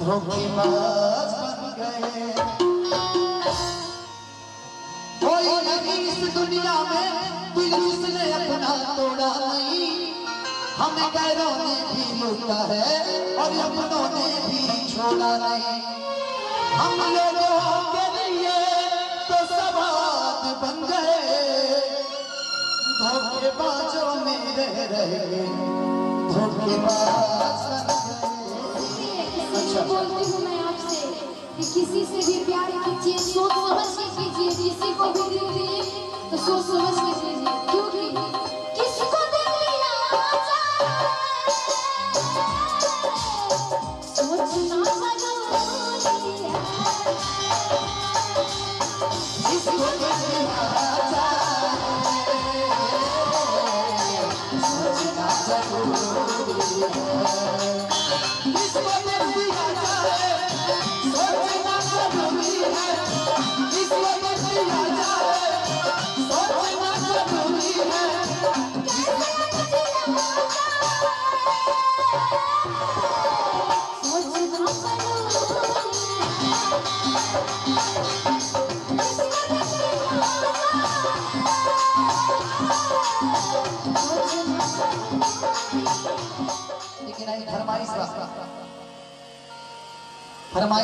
धोखेबाज बन गए। कोई नहीं इस दुनिया में दिल जिसने अपना तोड़ा नहीं, हमें गैरों ने भी लूटा है और अपनों ने भी छोड़ा नहीं। हम लोगों के लिए तो सवाद बन गए, धोखेबाजों में रह रहे धोखेबाज बन गए। अच्छा बोलती हूँ मैं आपसे कि किसी से भी प्यार कीजिए सोच समझ के कीजिए, किसी को भी दिल दिए तो सोच समझ के कीजिए, क्योंकि किसी को दिल दिया सोचना जरूरी है। किसी को दिल दिया सोचना जरूरी है। किसी को दिल दिया जाए सोचना जरूरी है। किसी को दिल दिया जाए सोचना जरूरी है। लेकिन आई फरमाइश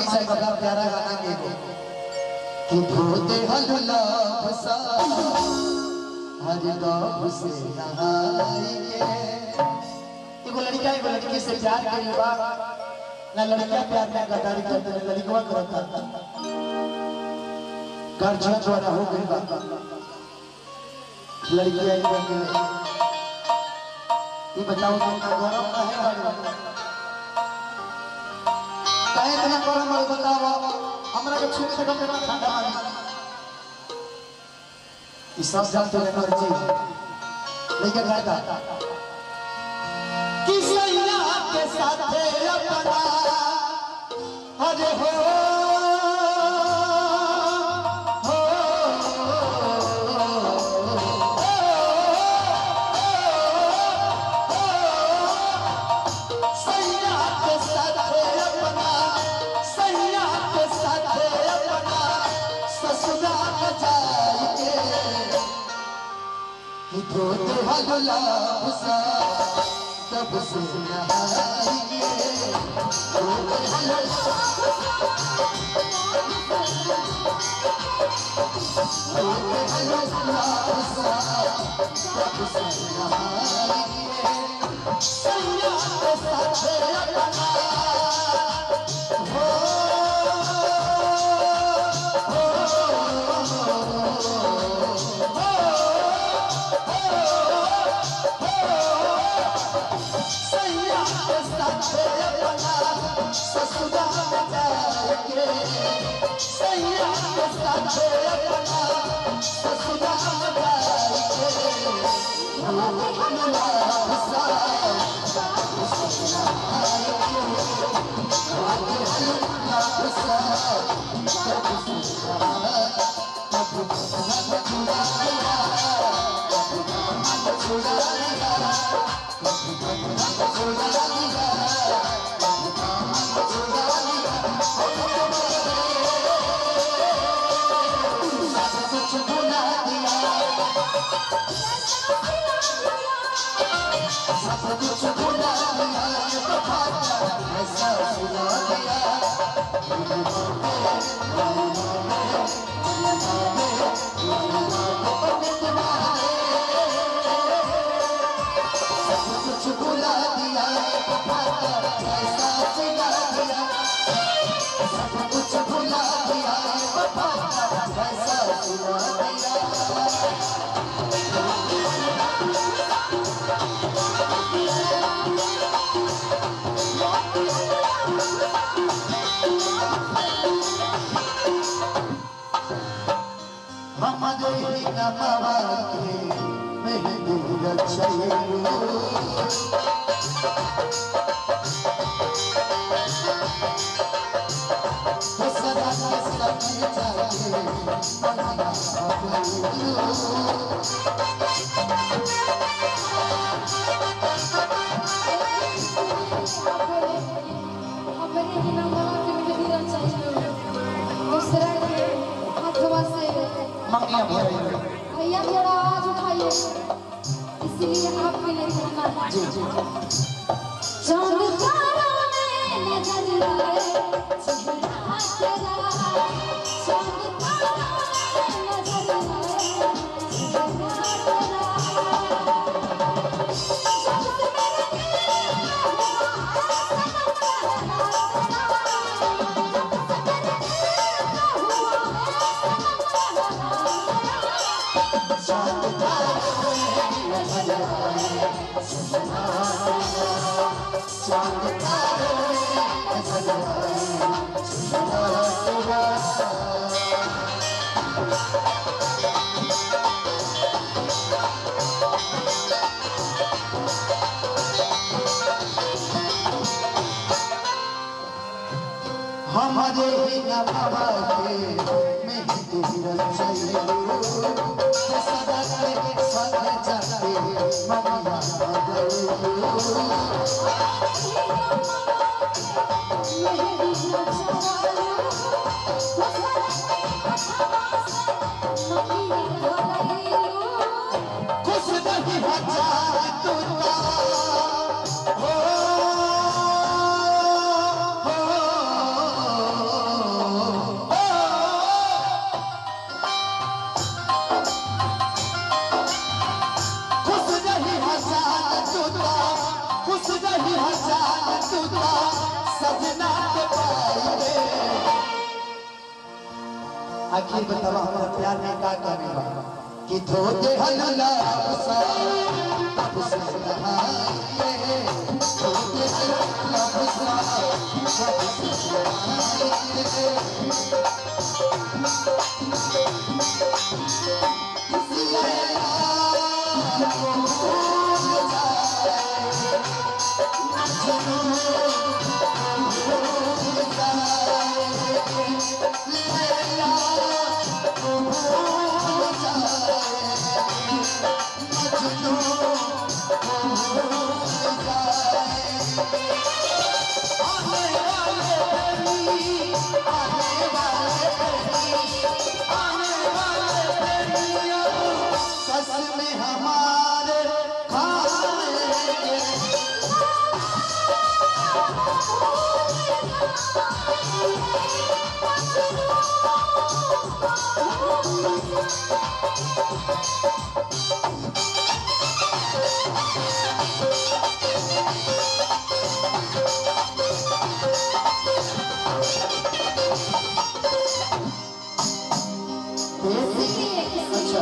है बड़ा प्यारा गाना के कि धोते हल्ला फसा हर गाँव से नहाएंगे। एगो लड़का एगो लड़की से प्यार करे बा ना, लड़का प्यार में गद्दारी करते ना लड़कवा करता। गार्जियन द्वारा हो गई बा, लड़की आई बन ये बताओ कितना गरम है कहे इतना गरम है बताओ हमरा के छूट से कितना ठंडा है। ये सब जानते हैं हर चीज लेकिन रहता कि सैया के साथ अपना अरे हो धोते हल्ला फसा तब से नहाएंगे। धोते हल्ला फसा तब से नहाएंगे। सैया के साथ अपना अपने जी चांद तारों में नजर आए चेहरा तेरा, चांद तारों में नजर आए चेहरा तेरा, जब से मेरे दिल में हुआ हमारे ही न बाबा के मैं तेरा चाहिए सदा के साथ जाते ममिया कुछ नहीं बचा तू आखिर बतावा हमारा प्यार में का करेगा कि धोते हल्ला सा अब से नहाइए धोते हल्ला सा अब से नहाइए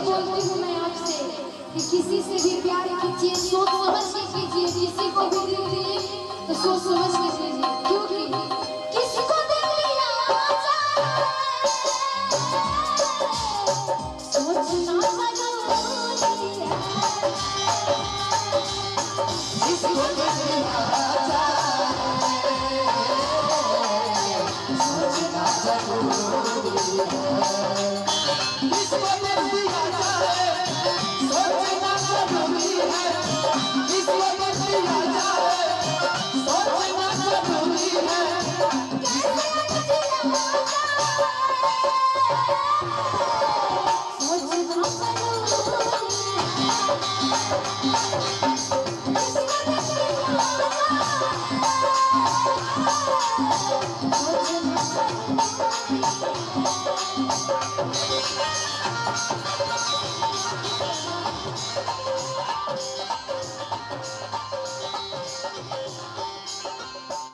बोलती हूँ मैं आपसे कि किसी से भी प्यार कीजिए, सोच समझ के कीजिए, किसी को भी दिल दिए तो सोच समझ के कीजिए, क्योंकि किसी को दिल दिया सोचना जरूरी है, इसको दिल दिया सोचना जरूरी है।